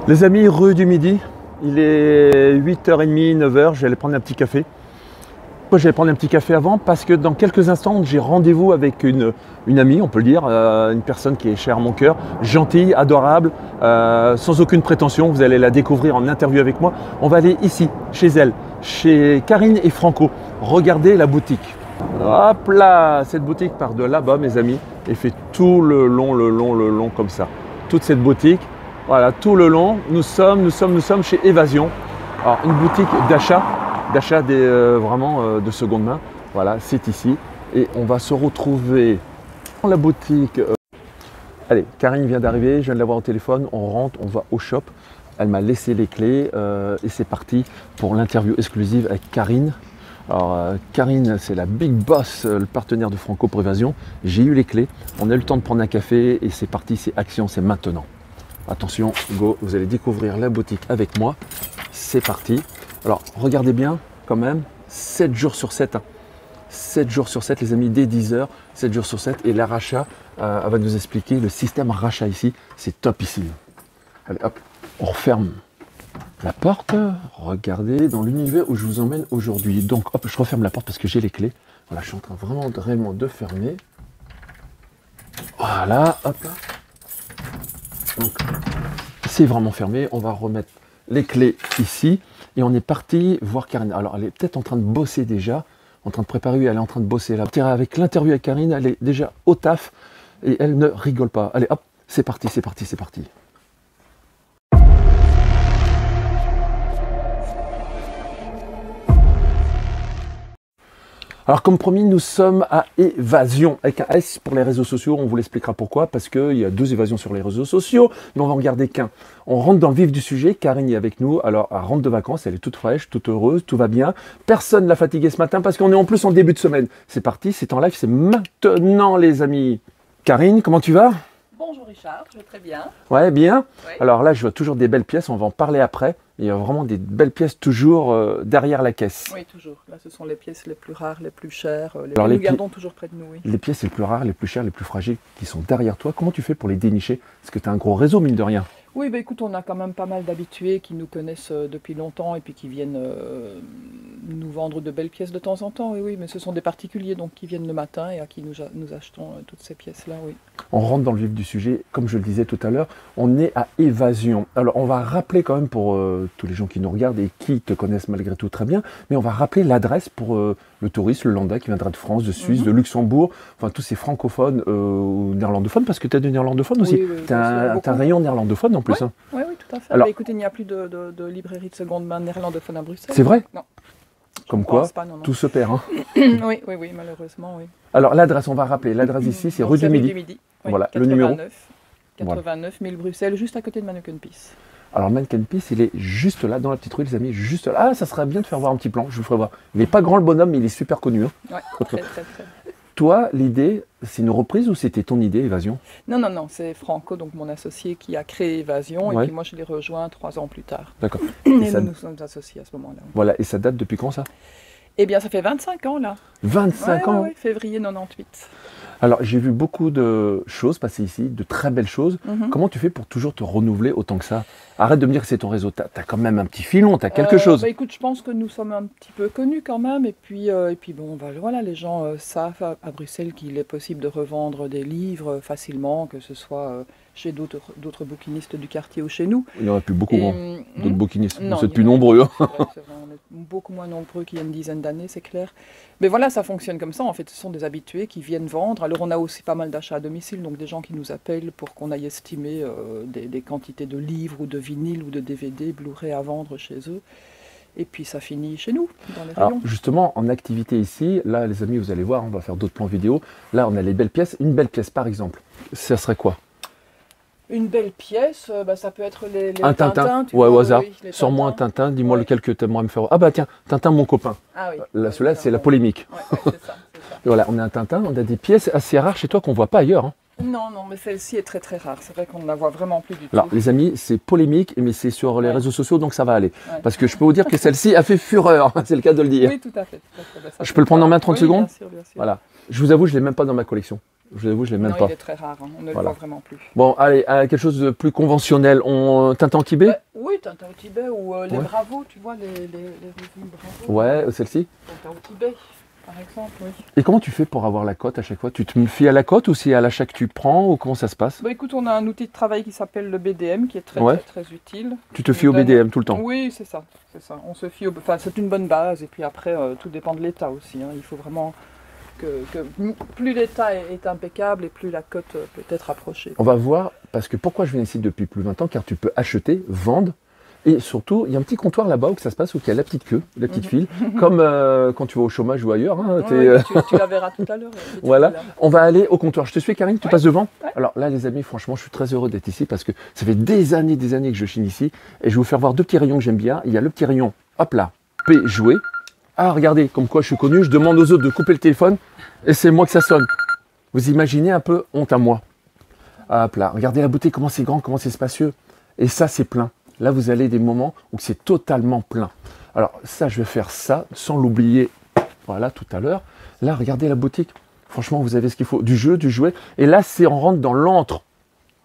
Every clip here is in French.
Les amis, rue du Midi, il est 8h30, 9h, j'allais prendre un petit café. Pourquoi j'allais prendre un petit café avant? Parce que dans quelques instants, j'ai rendez-vous avec une amie, on peut le dire, une personne qui est chère à mon cœur, gentille, adorable, sans aucune prétention. Vous allez la découvrir en interview avec moi. On va aller ici, chez elle, chez Karine et Franco. Regardez la boutique. Hop là, cette boutique part de là-bas, mes amis, et fait tout le long comme ça. Toute cette boutique. Voilà, tout le long, nous sommes chez Évasion. Alors, une boutique d'achat vraiment de seconde main. Voilà, c'est ici. Et on va se retrouver dans la boutique. Allez, Karine vient d'arriver, je viens de la voir au téléphone. On rentre, on va au shop. Elle m'a laissé les clés et c'est parti pour l'interview exclusive avec Karine. Alors, Karine, c'est la big boss, le partenaire de Franco pour Évasion. J'ai eu les clés, on a eu le temps de prendre un café et c'est parti, c'est action, c'est maintenant. Attention, go, vous allez découvrir la boutique avec moi. C'est parti. Alors, regardez bien quand même, 7 jours sur 7. 7 jours sur 7, les amis, dès 10h, 7 jours sur 7. Et la rachat, elle va nous expliquer le système rachat ici. C'est topissime. Allez, hop, on referme la porte. Regardez dans l'univers où je vous emmène aujourd'hui. Donc, hop, je referme la porte parce que j'ai les clés. Voilà, je suis en train réellement de fermer. Voilà, hop là. Donc, c'est vraiment fermé. On va remettre les clés ici et on est parti voir Karine. Alors, elle est peut-être en train de bosser déjà, en train de préparer. Elle est en train de bosser là. Avec l'interview avec Karine, elle est déjà au taf et elle ne rigole pas. Allez, hop, c'est parti, c'est parti, c'est parti. Alors comme promis, nous sommes à Évasion, avec un S pour les réseaux sociaux, on vous l'expliquera pourquoi, parce qu'il y a 2 évasions sur les réseaux sociaux, mais on va en garder qu'un. On rentre dans le vif du sujet, Karine est avec nous, alors elle rentre de vacances, elle est toute fraîche, toute heureuse, tout va bien. Personne ne l'a fatiguée ce matin, parce qu'on est en plus en début de semaine. C'est parti, c'est en live, c'est maintenant les amis. Karine, comment tu vas? Bonjour Richard, je vais très bien. Ouais, bien. Oui. Alors là, je vois toujours des belles pièces, on va en parler après. Il y a vraiment des belles pièces toujours derrière la caisse. Oui, toujours. Là, ce sont les pièces les plus rares, les plus chères, Alors, nous gardons toujours près de nous. Oui. Les pièces les plus rares, les plus chères, les plus fragiles qui sont derrière toi, comment tu fais pour les dénicher? Parce que tu as un gros réseau, mine de rien. Oui, bah, écoute, on a quand même pas mal d'habitués qui nous connaissent depuis longtemps et puis qui viennent nous vendre de belles pièces de temps en temps. Oui, oui, mais ce sont des particuliers donc qui viennent le matin et à qui nous achetons toutes ces pièces-là, oui. On rentre dans le vif du sujet, comme je le disais tout à l'heure, on est à Évasion. Alors on va rappeler quand même pour tous les gens qui nous regardent et qui te connaissent malgré tout très bien, mais on va rappeler l'adresse pour le touriste, le lambda qui viendra de France, de Suisse, de Luxembourg, enfin tous ces francophones ou néerlandophones, parce que tu as des néerlandophones aussi. Oui, Tu as un rayon néerlandophone en plus. Oui, hein. oui, oui, tout à fait. Alors, bah, écoutez, il n'y a plus de librairie de seconde main néerlandophone à Bruxelles. c'est vrai? Non. Comme quoi, pas, non. tout se perd. Hein. Oui, oui, oui, malheureusement, oui. Alors l'adresse, on va rappeler, l'adresse ici, c'est Donc, rue du Midi. Oui, Voilà, 89, le numéro. 89 000 Bruxelles, juste à côté de Manneken Pis. Alors Manneken Pis, il est juste là, dans la petite rue, les amis, juste là. Ah, ça serait bien de faire voir un petit plan, je vous ferai voir. Il n'est pas grand le bonhomme, mais il est super connu. Hein. Ouais, très. Toi, l'idée, c'est une reprise ou c'était ton idée, Évasion? Non, c'est Franco, donc mon associé, qui a créé Évasion, Ouais. et puis moi je l'ai rejoint 3 ans plus tard. D'accord. Et ça... nous sommes associés à ce moment-là. Voilà, et ça date depuis quand ça? Eh bien, ça fait 25 ans là. 25 ans. Oui, février 98. Alors, j'ai vu beaucoup de choses passer ici, de très belles choses. Comment tu fais pour toujours te renouveler autant que ça? Arrête de me dire que c'est ton réseau. Tu as quand même un petit filon, tu as quelque chose. Bah, écoute, je pense que nous sommes un petit peu connus quand même. Et puis bon, bah, voilà, les gens savent à Bruxelles qu'il est possible de revendre des livres facilement, que ce soit chez d'autres bouquinistes du quartier ou chez nous. Il n'y en a plus beaucoup, d'autres bouquinistes. Non, Vous êtes plus nombreux. Hein. C'est vrai, on est beaucoup moins nombreux qu'il y a une dizaine d'années, c'est clair. Mais voilà, ça fonctionne comme ça. En fait, ce sont des habitués qui viennent vendre. Alors, on a aussi pas mal d'achats à domicile, donc des gens qui nous appellent pour qu'on aille estimer des quantités de livres ou de vinyles ou de DVD, Blu-ray à vendre chez eux. Et puis, ça finit chez nous, dans les rayons. Alors, justement, en activité ici, là, les amis, vous allez voir, on va faire d'autres plans vidéo. Là, on a les belles pièces. Une belle pièce, par exemple, ça serait quoi? Une belle pièce, bah, ça peut être les un Tintin, tu ouais, vois, au hasard. oui, Sors-moi un Tintin, dis-moi Ouais. lequel que tu aimerais me faire. Ah bah tiens, Tintin, mon copain. Ah oui. Là, celui-là, ça, c'est la bon. polémique. Ouais, c'est ça. Et voilà, on a un Tintin, on a des pièces assez rares chez toi qu'on ne voit pas ailleurs. Hein. Non, non, mais celle-ci est très très rare. C'est vrai qu'on ne la voit vraiment plus du tout. Alors, les amis, c'est polémique, mais c'est sur les Ouais. réseaux sociaux, donc ça va aller. Ouais. Parce que je peux vous dire que celle-ci a fait fureur, c'est le cas de le dire. Oui, tout à fait. Tout à fait. Ben, ça Je fait peux le prendre en peur. main 30 Oui, secondes? Bien sûr, bien sûr. Voilà. Je vous avoue, je ne l'ai même pas dans ma collection. Je vous avoue, je ne l'ai même Non, pas. il est très rare. Hein. On ne Voilà. le voit vraiment plus. Bon, allez, quelque chose de plus conventionnel. Tintin au Tibet? Oui, Tintin au Tibet ou les Ouais. Bravos, tu vois, les revues Bravo. Ouais, celle-ci. Tintin au Tibet, par exemple, oui. Et comment tu fais pour avoir la cote à chaque fois? Tu te fies à la cote ou c'est à l'achat que tu prends ou comment ça se passe? Bah écoute, on a un outil de travail qui s'appelle le BDM, qui est très Ouais. très très utile. Tu te fies au BDM tout le temps? Oui, c'est ça, c'est ça. On se fie enfin, c'est une bonne base, et puis après, tout dépend de l'état aussi. Hein. Il faut vraiment que plus l'état est impeccable et plus la cote peut être approchée. On va voir, parce que pourquoi je viens ici depuis plus de 20 ans, car tu peux acheter, vendre, et surtout, il y a un petit comptoir là-bas où ça se passe, où il y a la petite queue, la petite file, comme quand tu vas au chômage ou ailleurs. Hein, Ouais, tu la verras tout à l'heure. Voilà, on va aller au comptoir. Je te suis, Karine, tu Ouais. passes devant? Ouais. Alors là, les amis, franchement, je suis très heureux d'être ici parce que ça fait des années que je chine ici, et je vais vous faire voir deux petits rayons que j'aime bien. Il y a le petit rayon, hop là, P, jouer. Ah, regardez, comme quoi je suis connu, je demande aux autres de couper le téléphone, et c'est moi que ça sonne. Vous imaginez un peu, honte à moi. Hop là, regardez la beauté, comment c'est grand, comment c'est spacieux. Et ça, c'est plein. Là, vous allez des moments où c'est totalement plein. Alors ça, je vais faire ça, sans l'oublier, voilà, tout à l'heure. Là, regardez la boutique. Franchement, vous avez ce qu'il faut. Du jeu, du jouet. Et là, on rentre dans l'antre.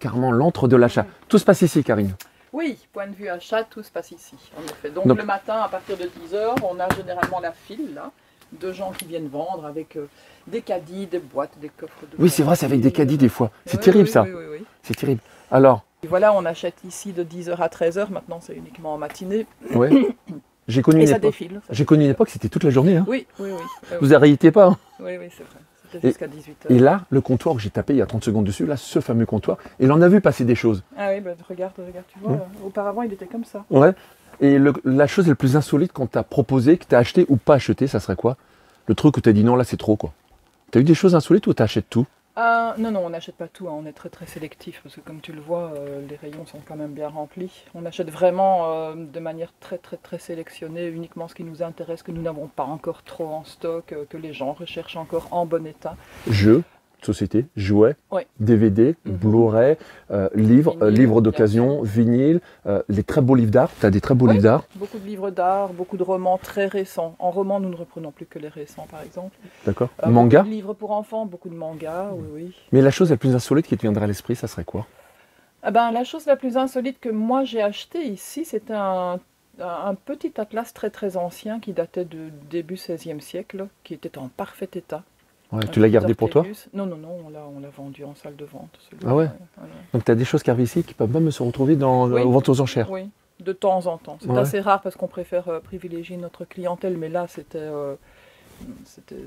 Carrément, l'antre de l'achat. Tout se passe ici, Karine. Oui, point de vue achat, tout se passe ici, en effet. Donc Donc- le matin, à partir de 10h, on a généralement la file, là, de gens qui viennent vendre avec des caddies, des boîtes, des coffres de... Oui, c'est vrai, c'est avec des caddies des fois. C'est Oui, terrible, oui, ça. Oui, oui, oui. C'est terrible. Alors, Et voilà, on achète ici de 10h à 13h, maintenant c'est uniquement en matinée, ouais. J'ai connu et une ça époque. défile. J'ai connu une époque, c'était toute la journée. Hein. Oui, oui, oui. Vous arrêtez pas. Hein. Oui, oui, c'est vrai. C'était jusqu'à 18h. Et là, le comptoir que j'ai tapé il y a 30 secondes dessus, là, ce fameux comptoir, il en a vu passer des choses. Ah oui, bah, regarde, tu vois, auparavant il était comme ça. Ouais. Et la chose la plus insolite qu'on t'a proposé, que t'as acheté ou pas acheté, ça serait quoi? Le truc où t'as dit non, là c'est trop quoi. T'as eu des choses insolites ou t'achètes tout? Non, non, on n'achète pas tout, hein, on est très très sélectif, parce que comme tu le vois, les rayons sont quand même bien remplis. On achète vraiment de manière très très très sélectionnée, uniquement ce qui nous intéresse, que nous n'avons pas encore trop en stock, que les gens recherchent encore en bon état. Jeux, société, jouets, Ouais. DVD, Mhm. Blu-ray, livres, Vinyle, livres bien d'occasion, vinyle, les très beaux livres d'art. T'as des très beaux Ouais. livres d'art, Beaucoup de livres d'art, beaucoup de romans très récents. En roman, nous ne reprenons plus que les récents, par exemple. d'accord? Beaucoup Manga. de livres pour enfants, beaucoup de mangas, oui, oui. Mais la chose la plus insolite qui te viendrait à l'esprit, ça serait quoi? Ah ben, la chose la plus insolite que moi j'ai acheté ici, c'était un petit atlas très très ancien qui datait du début 16e siècle, qui était en parfait état. Ouais, Un tu l'as Peter gardé pour toi? Clavius. Non, non, non, on l'a vendu en salle de vente. celui-là. Ah ouais? Ouais. Donc t'as des choses qui arrivent ici qui peuvent même se retrouver dans Oui. aux ventes aux enchères. Oui, de temps en temps. C'est Ouais. assez rare parce qu'on préfère privilégier notre clientèle, mais là c'était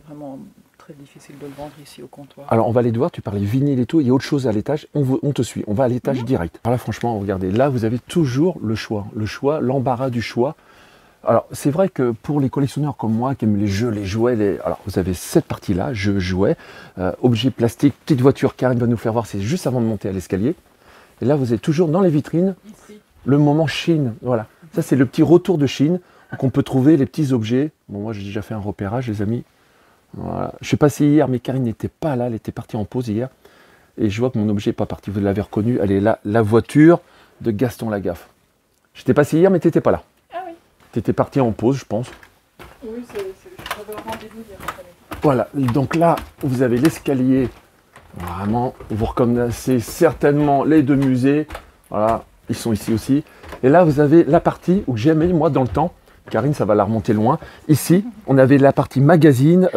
vraiment très difficile de le vendre ici au comptoir. Alors on va aller te voir, tu parlais vinyle et tout, il y a autre chose à l'étage, on te suit, on va à l'étage Mhm. direct. Alors là franchement, regardez, là vous avez toujours le choix, l'embarras du choix. Alors c'est vrai que pour les collectionneurs comme moi qui aiment les jeux, les jouets, alors vous avez cette partie-là, jeux, jouets, objets plastiques, petite voiture, Karine va nous faire voir, c'est juste avant de monter à l'escalier. Et là vous êtes toujours dans les vitrines, Ici. le moment Chine, voilà. Ça c'est le petit retour de Chine, où on peut trouver les petits objets. Bon moi j'ai déjà fait un repérage les amis. Voilà. Je suis passé hier, mais Karine n'était pas là, elle était partie en pause hier. Et je vois que mon objet n'est pas parti, vous l'avez reconnu, elle est là, la voiture de Gaston Lagaffe. J'étais passé hier, mais tu n'étais pas là. Ah oui, Tu étais parti en pause, je pense. oui, j'avais un rendez-vous hier après. Voilà, donc là, vous avez l'escalier. Vraiment, vous reconnaissez certainement les deux musées. Voilà, ils sont ici aussi. Et là, vous avez la partie où j'aimais, moi, dans le temps. Karine, ça va la remonter loin. Ici, on avait la partie magazine,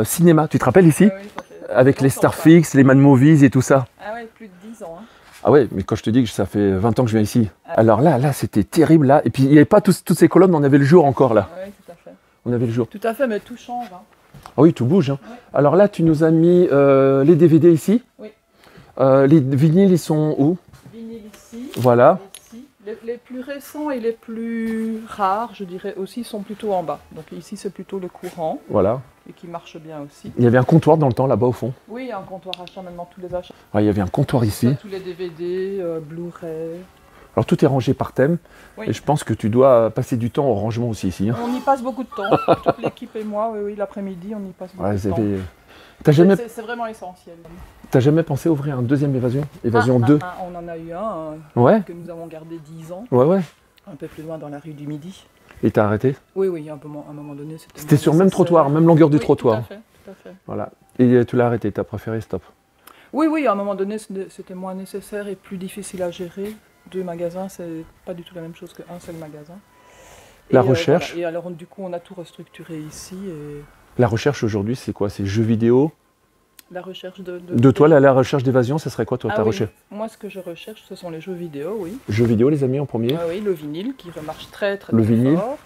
cinéma. Tu te rappelles ici? Ah oui, ça fait Avec les longtemps, ça. Starfix, les Man Movies et tout ça. Ah ouais, plus de 10 ans. Hein. Ah ouais, mais quand je te dis que ça fait 20 ans que je viens ici. Ah. Alors là, c'était terrible là. Et puis il n'y avait pas toutes ces colonnes, on avait le jour encore là. Ah oui, tout à fait. On avait le jour. Tout à fait, mais tout change. Hein. Ah oui, tout bouge. Hein. Ouais. Alors là, tu nous as mis les DVD ici. Oui. Les vinyles, ils sont où? Vinyle ici. Voilà. Ici. Les plus récents et les plus rares, je dirais aussi, sont plutôt en bas. Donc ici, c'est plutôt le courant Voilà. et qui marche bien aussi. Il y avait un comptoir dans le temps là-bas au fond. Oui, un comptoir achat, maintenant tous les achats. Ouais, il y avait un comptoir ici. Tous les DVD, Blu-ray. Alors tout est rangé par thème. Oui. Et je pense que tu dois passer du temps au rangement aussi ici. Hein. On y passe beaucoup de temps. Toute l'équipe et moi, oui, l'après-midi, on y passe beaucoup Ouais, de temps. T'as jamais, C'est vraiment essentiel. t'as jamais pensé ouvrir un deuxième Évasion? Évasion 2? On en a eu un Ouais, que nous avons gardé 10 ans, ouais, ouais. un peu plus loin dans la rue du Midi. Et t'as arrêté? Oui, à un moment donné, C'était sur le même trottoir, même longueur du Oui, trottoir. tout à fait. Voilà. Et tu l'as arrêté, t'as préféré stop. Oui, à un moment donné, c'était moins nécessaire et plus difficile à gérer. 2 magasins, c'est pas du tout la même chose qu'un seul magasin. La recherche. Voilà. Et alors, du coup, on a tout restructuré ici. Et La recherche aujourd'hui, c'est quoi? C'est jeux vidéo? la recherche De toi, la recherche d'évasion, ça serait quoi, toi, ta oui. recherche? Moi, ce que je recherche, ce sont les jeux vidéo, oui. Jeux vidéo, les amis, en premier? Oui, le vinyle qui remarche très Le vinyle. fort.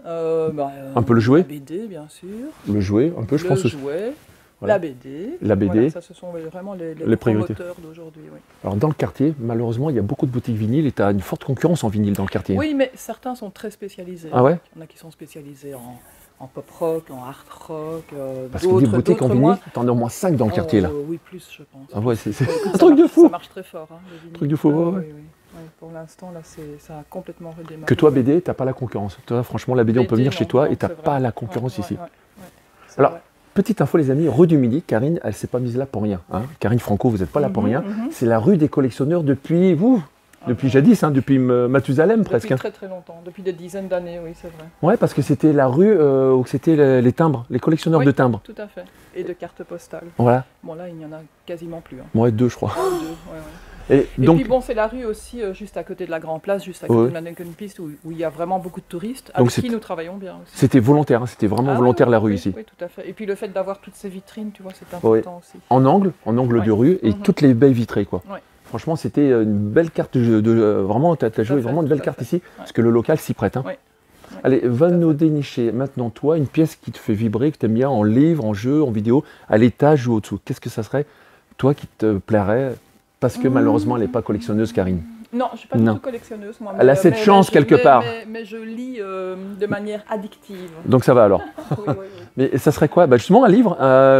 Un peu le jouet? La BD, bien sûr. Le jouet, un peu, je pense Le aussi. jouet. Voilà. La BD. La BD. Voilà, ça, ce sont vraiment les priorités. promoteurs d'aujourd'hui. Oui. Alors, dans le quartier, malheureusement, il y a beaucoup de boutiques vinyles et tu as une forte concurrence en vinyle dans le quartier. Oui, mais certains sont très spécialisés. Ah ouais? Il y en a qui sont spécialisés en pop rock, en art rock. Parce que des boutiques en vinyle, t'en as au moins 5 dans le quartier, là. Oui, plus, je pense. Ah ouais, c'est un Ça truc de fou. Ça marche très fort. Hein, le vinyle. Truc de fou, ouais. Oui. Ouais, pour l'instant, là, ça a complètement redémarré. Que toi, BD, t'as pas la concurrence. Toi, franchement, la BD, on peut venir chez toi et t'as pas la concurrence ici. Alors, petite info, les amis, rue du Midi, Karine, elle s'est pas mise là pour rien. Hein. Karine Franco, vous n'êtes pas là pour rien. C'est la rue des collectionneurs depuis, jadis, hein, depuis Mathusalem presque. Depuis très très longtemps, depuis des dizaines d'années, oui, c'est vrai. Ouais, parce que c'était la rue où c'était les timbres, les collectionneurs de timbres. Tout à fait. Et de cartes postales. Voilà. Bon, là, il n'y en a quasiment plus. Hein. Ouais, 2, je crois. 2, ouais. Et donc, puis bon, c'est la rue aussi, juste à côté de la Grand Place, juste à côté de la Piste, où il y a vraiment beaucoup de touristes, avec qui nous travaillons bien aussi. C'était volontaire, hein, c'était vraiment volontaire la rue ici. Oui, tout à fait. Et puis le fait d'avoir toutes ces vitrines, tu vois, c'est important aussi. En angle de rue, et toutes les baies vitrées, quoi. Ouais. Franchement, c'était une belle carte vraiment, tu as joué vraiment une belle carte ici, parce que le local s'y prête. Hein. Allez, va nous dénicher maintenant, toi, une pièce qui te fait vibrer, que tu aimes bien en livre, en jeu, en vidéo, à l'étage ou au-dessous. Qu'est-ce que ça serait, toi, qui te plairait? Parce que malheureusement, elle n'est pas collectionneuse, Karine. Non, je ne suis pas du tout collectionneuse, moi. Elle a cette chance quelque part. Mais je lis de manière addictive. Donc ça va alors. Oui. Mais ça serait quoi? Justement, un livre,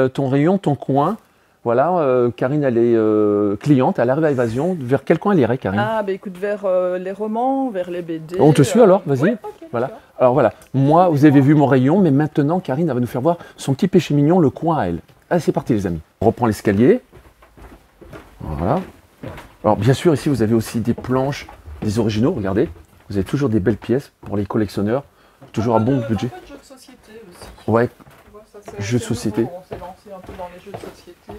ton rayon, ton coin. Voilà, Karine, elle est cliente, elle arrive à Évasion. Vers quel coin elle irait, Karine? Écoute, vers les romans, vers les BD. On te suit alors, vas-y. Ouais, voilà. Alors voilà, moi, vous avez vu mon rayon, mais maintenant, Karine, elle va nous faire voir son petit péché mignon, le coin à elle. Allez, c'est parti, les amis. On reprend l'escalier. Voilà. Alors bien sûr, ici, vous avez aussi des planches, des originaux, regardez. Vous avez toujours des belles pièces pour les collectionneurs. Toujours un bon budget. Un peu de jeux de société aussi. Ouais, tu vois, jeux de société. On s'est lancé un peu dans les jeux de société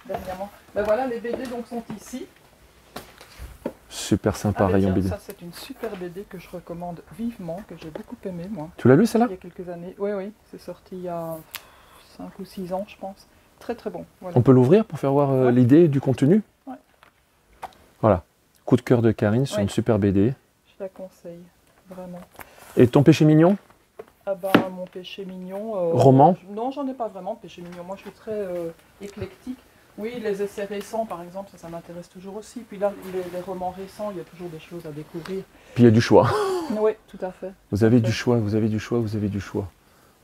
dernièrement. Ben voilà, les BD donc sont ici. Super sympa, rayon BD. Ça, c'est une super BD que je recommande vivement, que j'ai beaucoup aimé, moi. Tu l'as lu, celle-là? Il y a quelques années. Oui, c'est sorti il y a 5 ou 6 ans, je pense. Très très bon. Voilà. On peut l'ouvrir pour faire voir l'idée du contenu? Ouais. Voilà. Coup de cœur de Karine sur une super BD. Je la conseille, vraiment. Et ton péché mignon? Mon péché mignon... roman? Non, j'en ai pas vraiment, péché mignon. Moi, je suis très éclectique. Oui, les essais récents, par exemple, ça m'intéresse toujours aussi. Puis là, les romans récents, il y a toujours des choses à découvrir. Puis il y a du choix. Oui, tout à fait. Vous avez du choix, vous avez du choix, vous avez du choix.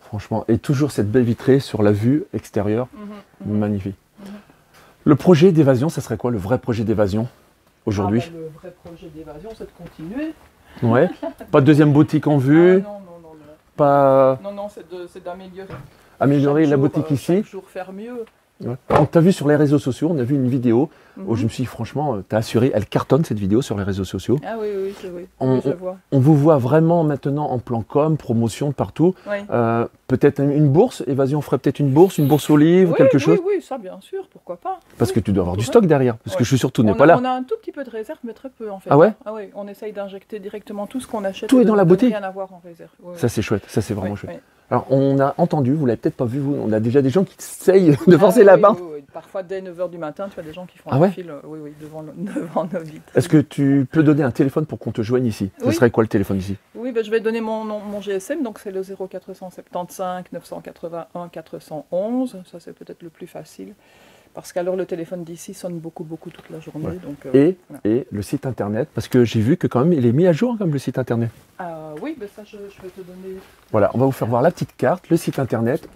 Franchement. Et toujours cette belle vitrée sur la vue extérieure. Magnifique. Le projet d'évasion, ça serait quoi, le vrai projet d'évasion aujourd'hui? Le vrai projet d'évasion, c'est de continuer. Ouais. Pas de deuxième boutique en vue? Non. Pas... Non, c'est d'améliorer. Améliorer la boutique ici. Chaque jour faire mieux. Ouais. On t'a vu sur les réseaux sociaux, on a vu une vidéo où je me suis dit, franchement, t'as assuré, elle cartonne cette vidéo sur les réseaux sociaux. Ah oui, c'est vrai. Je vois. On vous voit vraiment maintenant en plan com, promotion partout. Oui. Peut-être une bourse, Évasion ferait peut-être une bourse au livre, quelque chose. Oui, ça bien sûr, pourquoi pas. Parce que tu dois avoir du stock derrière, parce que je suis sûr que tout n'est pas là. On a un tout petit peu de réserve, mais très peu en fait. Ah ouais? Ah oui, on essaye d'injecter directement tout ce qu'on achète. Tout est dans la boutique. Rien à voir en réserve. Ça c'est chouette, ça c'est vraiment chouette. Alors on a entendu, vous l'avez peut-être pas vu, on a déjà des gens qui essayent de forcer la barre. Oui. Parfois dès 9h du matin, tu as des gens qui font un fil devant nos vitres. Est-ce que tu peux donner un téléphone pour qu'on te joigne ici? Ce serait quoi le téléphone ici? Oui, je vais donner mon GSM, donc c'est le 0475 981 411. Ça c'est peut-être le plus facile. Parce qu'alors le téléphone d'ici sonne beaucoup toute la journée. Ouais. Donc, et le site internet, parce que j'ai vu que quand même il est mis à jour comme le site internet. Oui, ça je vais te donner. Voilà, on va vous faire voir la petite carte, le site internet.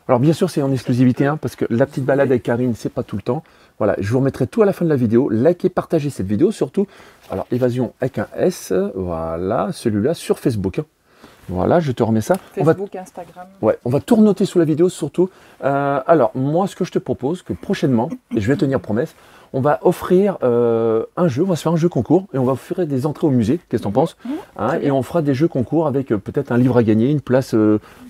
Alors bien sûr c'est en exclusivité, hein, parce que la petite balade avec Karine, c'est pas tout le temps. Voilà, je vous remettrai tout à la fin de la vidéo. Likez, partagez cette vidéo surtout. Alors Évasion avec un S, voilà, celui-là sur Facebook. Hein. Voilà, je te remets ça. Facebook, Instagram. Ouais, on va tout renoter sous la vidéo surtout. Alors, moi, ce que je te propose, que prochainement, et je vais tenir promesse, on va offrir un jeu, on va se faire un jeu concours et on va offrir des entrées au musée. Qu'est-ce que tu en penses? Et on fera des jeux concours avec peut-être un livre à gagner, une place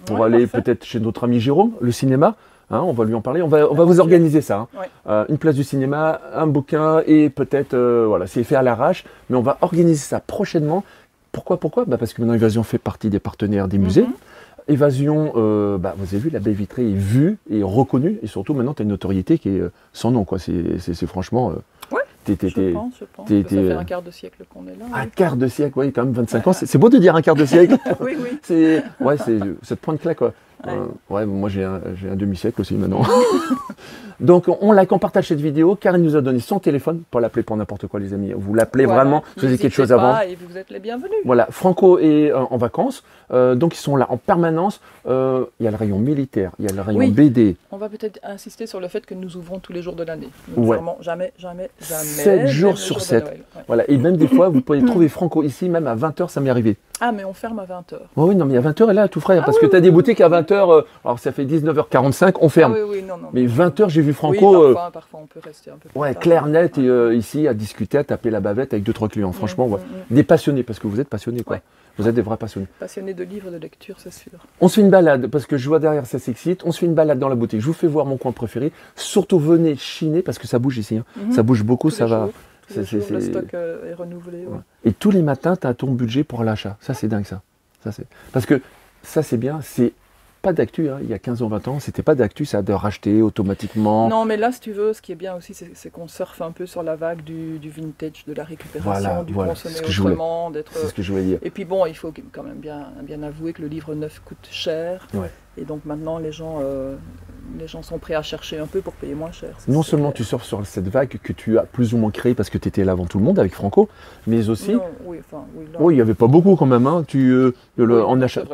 pour aller peut-être chez notre ami Jérôme, le cinéma. On va lui en parler, on va vous organiser ça. Une place du cinéma, un bouquin et peut-être, voilà, c'est fait à l'arrache, mais on va organiser ça prochainement. Pourquoi? Parce que maintenant Évasion fait partie des partenaires des musées. Évasion, vous avez vu, la baie vitrée est vue et reconnue, et surtout maintenant tu as une notoriété qui est sans nom, quoi. C'est franchement. Je pense. Ça fait un quart de siècle qu'on est là. Un quart de siècle, oui, quand même 25 ans. C'est beau de dire un quart de siècle. Oui. Ça te prend de claque, quoi. Moi j'ai un demi-siècle aussi maintenant. Donc on like, on partage cette vidéo. Karine nous a donné son téléphone, pas l'appeler pour n'importe quoi les amis. Vous l'appelez vraiment, vous faisiez quelque chose avant. Et vous êtes les bienvenus. Voilà, Franco est en vacances, donc ils sont là en permanence. Il y a le rayon militaire, il y a le rayon BD. On va peut-être insister sur le fait que nous ouvrons tous les jours de l'année. Vraiment jamais. 7 jours sur 7. Voilà, et même des fois vous pouvez trouver Franco ici, même à 20h, ça m'est arrivé. Ah, mais on ferme à 20h. Oui, non, mais à 20h, elle est là, tout frais. Parce que tu as des boutiques à 20h, alors ça fait 19h45, on ferme. Non. Mais 20h, j'ai vu Franco. Oui, parfois on peut rester un peu plus tard. Clair, net, et ici, à discuter, à taper la bavette avec 2-3 clients. Franchement, des passionnés, parce que vous êtes passionnés, quoi. Vous êtes des vrais passionnés. Passionnés de livres, de lecture, c'est sûr. On se fait une balade, parce que je vois derrière, ça s'excite. On se fait une balade dans la boutique. Je vous fais voir mon coin préféré. Surtout, venez chiner, parce que ça bouge ici. Ça bouge beaucoup, ça va. Le stock est renouvelé. Et tous les matins, tu as ton budget pour l'achat. Ça, c'est dingue, ça. Parce que ça, c'est bien. C'est pas d'actu. Il y a 15 ans, 20 ans, c'était pas d'actu, ça, de racheter automatiquement. Non, mais là, si tu veux, ce qui est bien aussi, c'est qu'on surfe un peu sur la vague du vintage, de la récupération, du consommer autrement. C'est ce que je voulais dire. Et puis bon, il faut quand même bien avouer que le livre neuf coûte cher. Et donc maintenant, les gens sont prêts à chercher un peu pour payer moins cher. Non seulement tu surfes sur cette vague que tu as plus ou moins créée parce que tu étais là avant tout le monde avec Franco, mais aussi. Il n'y avait pas beaucoup quand même. Tu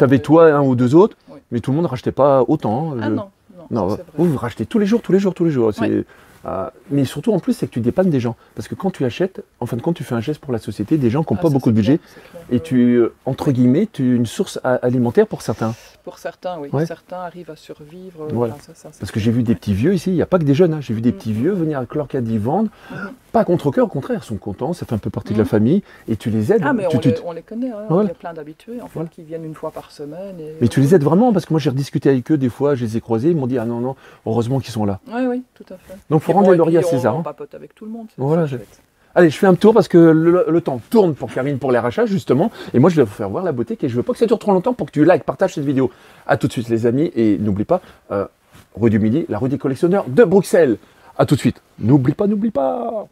avais toi, un ou deux autres, mais tout le monde ne rachetait pas autant. Non, vous rachetez tous les jours. Mais surtout en plus, c'est que tu dépannes des gens. Parce que quand tu achètes, en fin de compte, tu fais un geste pour la société, des gens qui n'ont pas beaucoup de budget. Et tu, entre guillemets, tu es une source alimentaire pour certains. Pour certains, oui. Certains arrivent à survivre. Parce que j'ai vu des petits vieux ici, il n'y a pas que des jeunes. J'ai vu des petits vieux venir avec leur caddie vendre. Pas à contre-cœur, au contraire, ils sont contents, ça fait un peu partie de la famille. Et tu les aides. Ah, mais on les connaît. Il y a plein d'habitués en fait, qui viennent une fois par semaine. Mais tu les aides vraiment, parce que moi j'ai rediscuté avec eux des fois, je les ai croisés, ils m'ont dit ah non, heureusement qu'ils sont là. Oui, tout à fait. Donc il faut rendre les lauriers à César. On papote avec tout le monde. Allez, je fais un tour parce que le temps tourne pour Karine pour les rachats justement. Et moi je vais vous faire voir la boutique et je veux pas que ça dure trop longtemps pour que tu likes, partages cette vidéo. A tout de suite les amis et n'oublie pas, rue du Midi, la rue des collectionneurs de Bruxelles. A tout de suite. N'oublie pas.